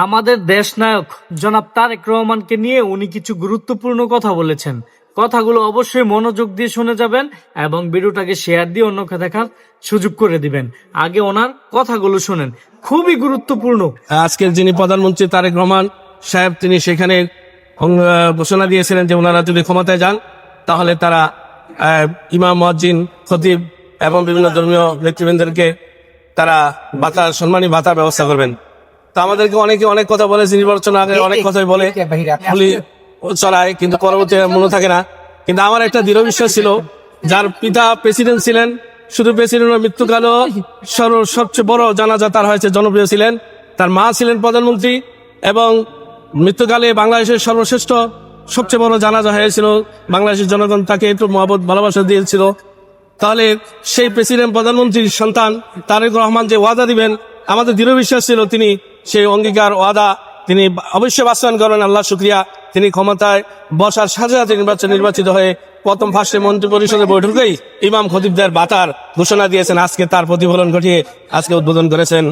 আমাদের দেশ নায়ক জনাব তারেক রহমানকে নিয়ে উনি কিছু গুরুত্বপূর্ণ কথা বলেছেন। কথাগুলো অবশ্যই মনোযোগ দিয়ে শুনে যাবেন এবং ভিডিওটাকে শেয়ার দিয়ে অন্যকে দেখার সুযোগ করে দিবেন। আগে ওনার কথাগুলো শুনেন, খুবই গুরুত্বপূর্ণ। আজকের যিনি প্রধানমন্ত্রী তারেক রহমান সাহেব, তিনি সেখানে ঘোষণা দিয়েছিলেন যে ওনারা যদি ক্ষমতায় যান তাহলে তারা ইমাম, মুয়াজ্জিন, খতিব এবং বিভিন্ন ধর্মীয় নেতৃবৃন্দকে তারা সম্মানী ভাতার ব্যবস্থা করবেন। তো আমাদেরকে অনেকে অনেক কথা বলেছে, নির্বাচন আগে অনেক কথাই বলে চলায়, কিন্তু পরবর্তী মনে থাকে না। কিন্তু আমার একটা দৃঢ় বিশ্বাস ছিল, যার পিতা প্রেসিডেন্ট ছিলেন, শুধু প্রেসিডেন্টের মৃত্যুকালেও সবচেয়ে বড় জানাজা তার হয়েছে, জনপ্রিয় ছিলেন। তার মা ছিলেন প্রধানমন্ত্রী এবং মৃত্যুকালে বাংলাদেশের সর্বশ্রেষ্ঠ সবচেয়ে বড় জানাজা হয়েছিল। বাংলাদেশের জনগণ তাকে একটু মহব্বত ভালোবাসা দিয়েছিল। তাহলে সেই প্রেসিডেন্ট প্রধানমন্ত্রীর সন্তান তারেক রহমান যে ওয়াদা দিবেন, আমাদের দৃঢ় বিশ্বাস ছিল তিনি সেই অঙ্গীকার ওয়াদা তিনি অবশ্যই বাস্তবায়ন করেন। আল্লাহ শুকরিয়া, তিনি ক্ষমতায় বসার সাথে সাথে নির্বাচিত হয়ে প্রথম ফার্স্টে মন্ত্রী পরিষদের বৈঠকেই ইমাম খতিবদের ভাতার ঘোষণা দিয়েছেন। আজকে তার প্রতিফলন ঘটিয়ে আজকে উদ্বোধন করেছেন।